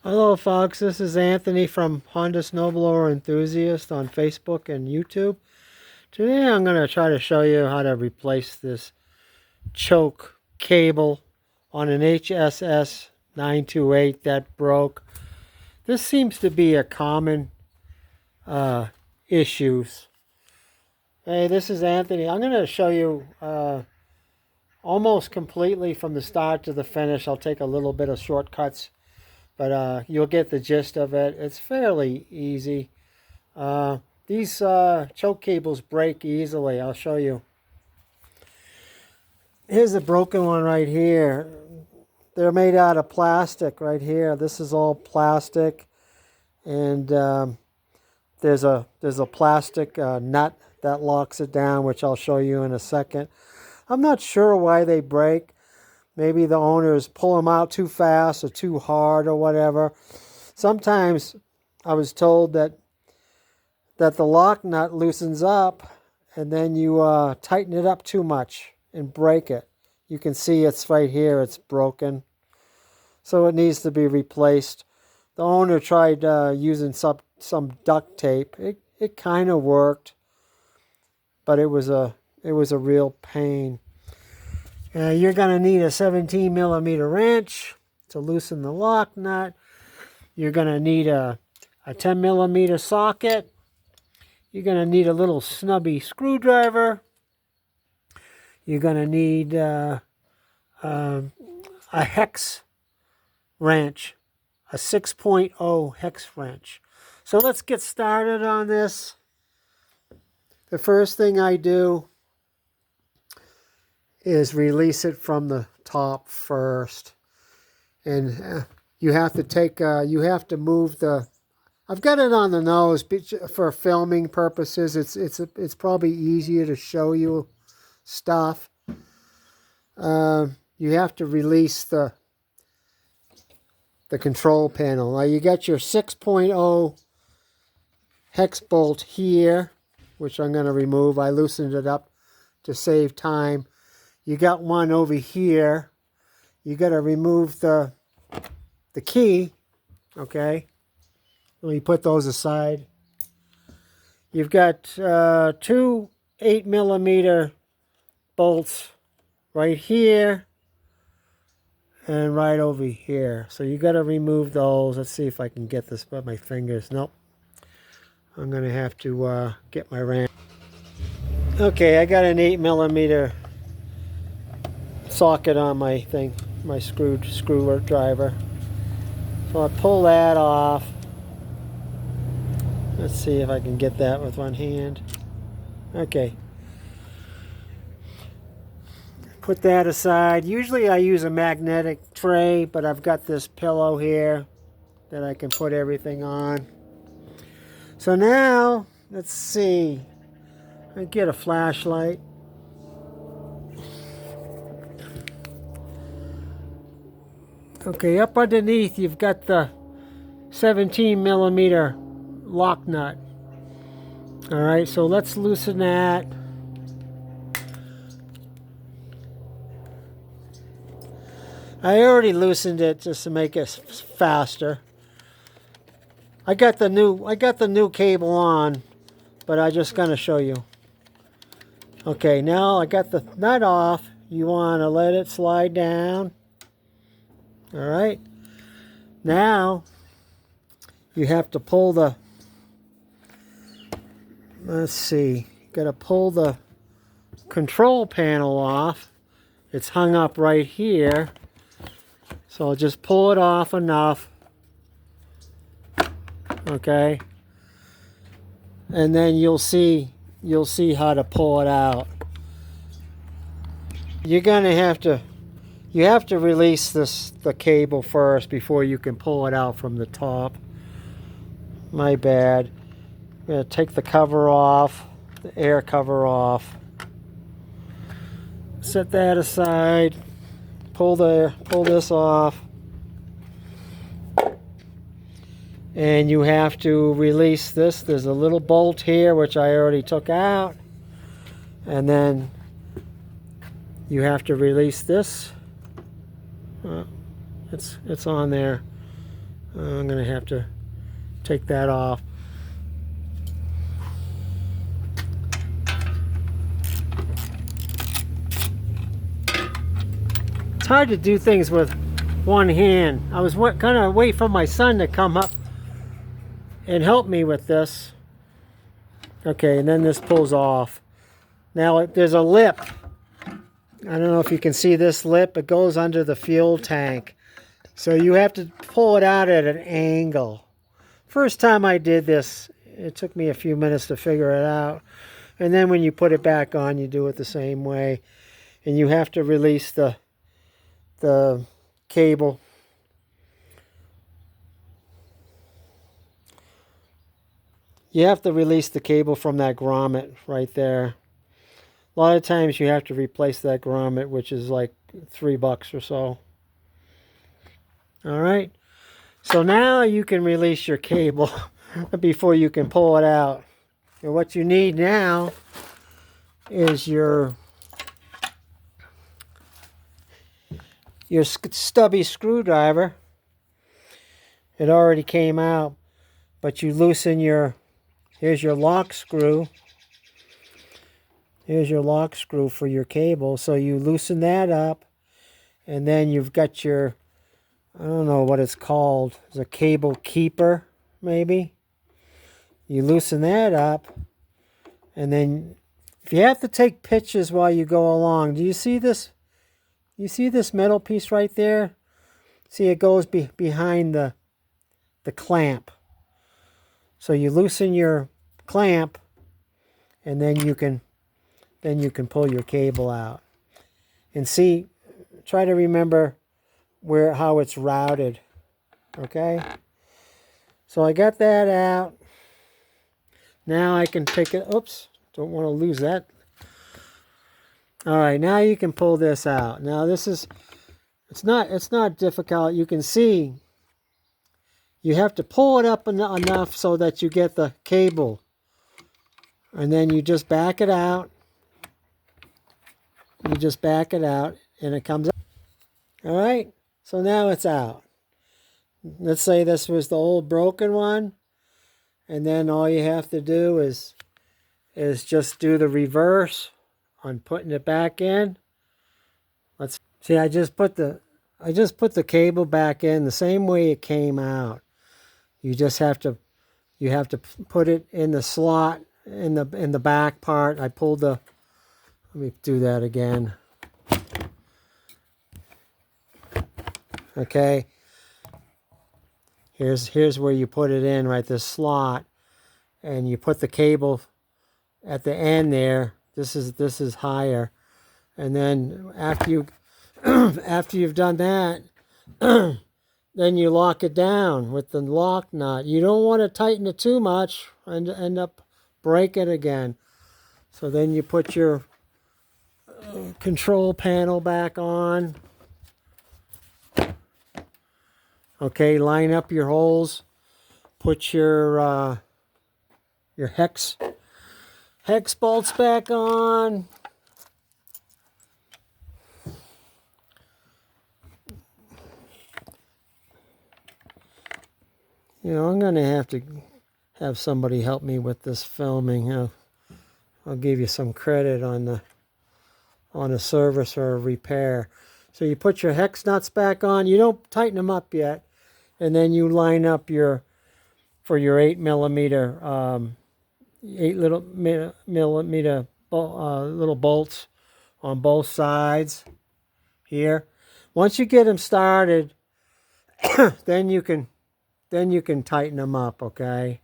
Hello folks, this is Anthony from Honda Snowblower Enthusiast on Facebook and YouTube. Today I'm going to try to show you how to replace this choke cable on an HSS 928 that broke. This seems to be a common issues. Hey, this is Anthony. I'm going to show you almost completely from the start to the finish. I'll take a little bit of shortcuts, but you'll get the gist of it. It's fairly easy. These choke cables break easily. I'll show you. Here's a broken one right here. They're made out of plastic right here. This is all plastic, and there's a plastic nut that locks it down, which I'll show you in a second. I'm not sure why they break. Maybe the owners pull them out too fast or too hard or whatever. Sometimes I was told that the lock nut loosens up and then you tighten it up too much and break it. You can see it's right here, it's broken. So it needs to be replaced. The owner tried using some duct tape. It kind of worked, but it was a real pain. You're going to need a 17 millimeter wrench to loosen the lock nut. You're going to need a 10 millimeter socket. You're going to need a little snubby screwdriver. You're going to need a hex wrench, a 6.0 hex wrench. So let's get started on this. The first thing I do is release it from the top first, and you have to move the. I've got it on the nose for filming purposes. It's probably easier to show you stuff. You have to release the control panel. Now you got your 6.0 hex bolt here, which I'm going to remove. I loosened it up to save time. You got one over here. You got to remove the key, okay? Let me put those aside. You've got two 8 millimeter bolts right here and right over here. So you got to remove those. Let's see if I can get this with my fingers. Nope. I'm going to have to get my wrench. Okay, I got an 8 millimeter socket on my thing, my screwdriver. So I pull that off. Let's see if I can get that with one hand. Okay. Put that aside. Usually I use a magnetic tray, but I've got this pillow here that I can put everything on. So now, let's see. I get a flashlight. Okay, up underneath you've got the 17 millimeter lock nut. Alright, so let's loosen that. I already loosened it just to make it faster. I got the new cable on, but I'm just gonna show you. Okay, now I got the nut off. You want to let it slide down. All right. Now you have to pull the. Let's see. Got to pull the control panel off. It's hung up right here. So I'll just pull it off enough. Okay. And then you'll see how to pull it out. You're gonna have to. You have to release the cable first before you can pull it out from the top. My bad. I'm going to take the cover off, the air cover off. Set that aside. Pull this off. And you have to release this. There's a little bolt here which I already took out. And then you have to release this. It's on there. I'm going to have to take that off. It's hard to do things with one hand. I was kind of waiting for my son to come up and help me with this. Okay, and then this pulls off. Now there's a lip. I don't know if you can see this lip. It goes under the fuel tank. So you have to pull it out at an angle. First time I did this, it took me a few minutes to figure it out. And then when you put it back on, you do it the same way. And you have to release the cable. You have to release the cable from that grommet right there. A lot of times you have to replace that grommet, which is like $3 or so. All right. So now you can release your cable before you can pull it out. And what you need now is your stubby screwdriver. It already came out, but you loosen here's your lock screw. Here's your lock screw for your cable. So you loosen that up, and then you've got your, I don't know what it's called. It's a cable keeper, maybe. You loosen that up, and then if you have to take pictures while you go along, do you see this? You see this metal piece right there? See, it goes behind the clamp. So you loosen your clamp, and then you can pull your cable out. And see, try to remember how it's routed. Okay? So I got that out. Now I can take it. Oops, don't want to lose that. All right, now you can pull this out. Now this is, it's not difficult. You can see you have to pull it up enough so that you get the cable. And then you just back it out. You just back it out and it comes out. All right, so now it's out. Let's say this was the old broken one. And then all you have to do is just do the reverse on putting it back in. Let's see, I just put the cable back in the same way it came out. You just have to put it in the slot in the back part. I pulled let me do that again. Okay. Here's where you put it in, right, this slot, and you put the cable at the end there. This is higher, and then after you've done that, then you lock it down with the lock nut. You don't want to tighten it too much and end up breaking it again. So then you put your control panel back on. Okay, line up your holes. Put your hex bolts back on. You know, I'm going to have somebody help me with this filming. I'll give you some credit on a service or a repair. So you put your hex nuts back on. You don't tighten them up yet. And then you line up for your 8mm, 8 millimeter little bolts on both sides here. Once you get them started, then you can tighten them up, okay?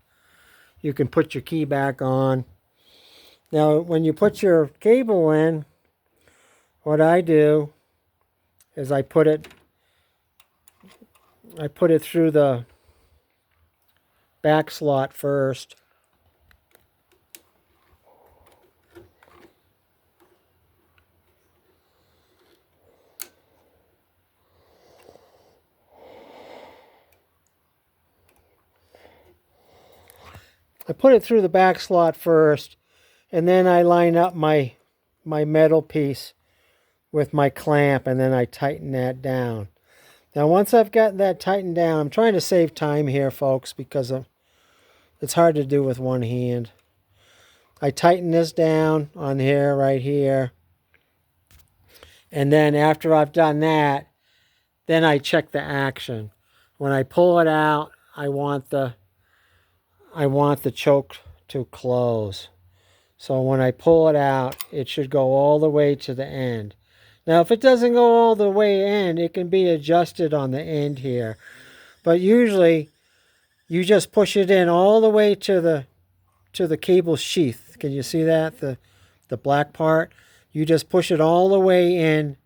You can put your key back on. Now, when you put your cable in, what I do is I put it through the back slot first. I put it through the back slot first, and then I line up my metal piece with my clamp, and then I tighten that down. Now once I've gotten that tightened down, I'm trying to save time here, folks, because it's hard to do with one hand. I tighten this down on here, right here. And then after I've done that, then I check the action. When I pull it out, I want the choke to close. So when I pull it out, it should go all the way to the end. Now, if it doesn't go all the way in, it can be adjusted on the end here. But usually, you just push it in all the way to the cable sheath. Can you see that? The black part? You just push it all the way in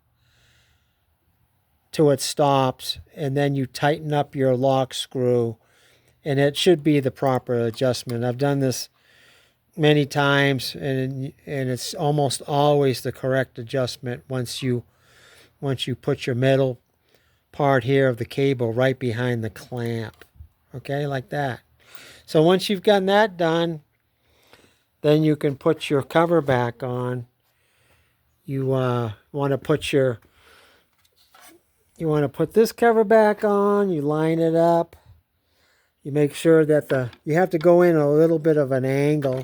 till it stops, and then you tighten up your lock screw, and it should be the proper adjustment. I've done this many times, and it's almost always the correct adjustment once you put your middle part here of the cable right behind the clamp. Okay, like that. So once you've gotten that done, then you can put your cover back on. You want to put this cover back on. You line it up. You make sure that you have to go in a little bit of an angle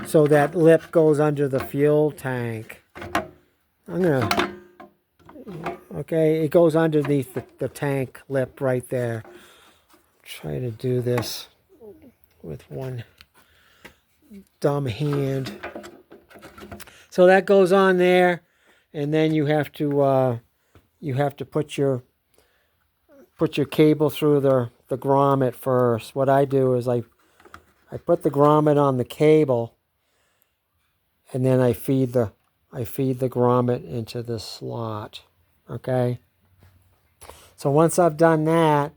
so that lip goes under the fuel tank. Okay, it goes underneath the tank lip right there. Try to do this with one dumb hand. So that goes on there, and then you have to put your cable through the grommet first. What I do is I put the grommet on the cable, and then I feed the grommet into the slot. Okay. So once I've done that,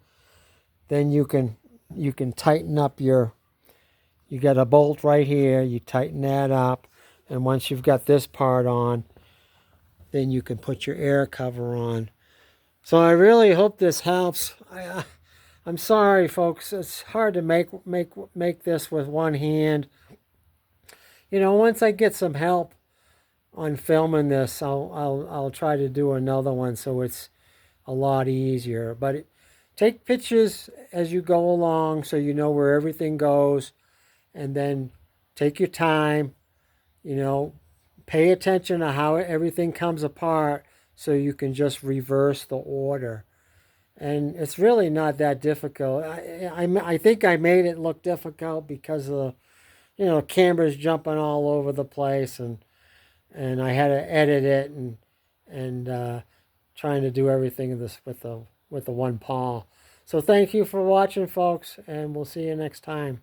then you can tighten up you got a bolt right here. You tighten that up, and once you've got this part on, then you can put your air cover on. So I really hope this helps. I'm sorry, folks. It's hard to make this with one hand. Once I get some help on filming this, I'll try to do another one so it's a lot easier. But take pictures as you go along so you know where everything goes, and then take your time. Pay attention to how everything comes apart so you can just reverse the order. And it's really not that difficult. I think I made it look difficult because of cameras jumping all over the place, and I had to edit it and trying to do everything with the one paw. So thank you for watching, folks, and we'll see you next time.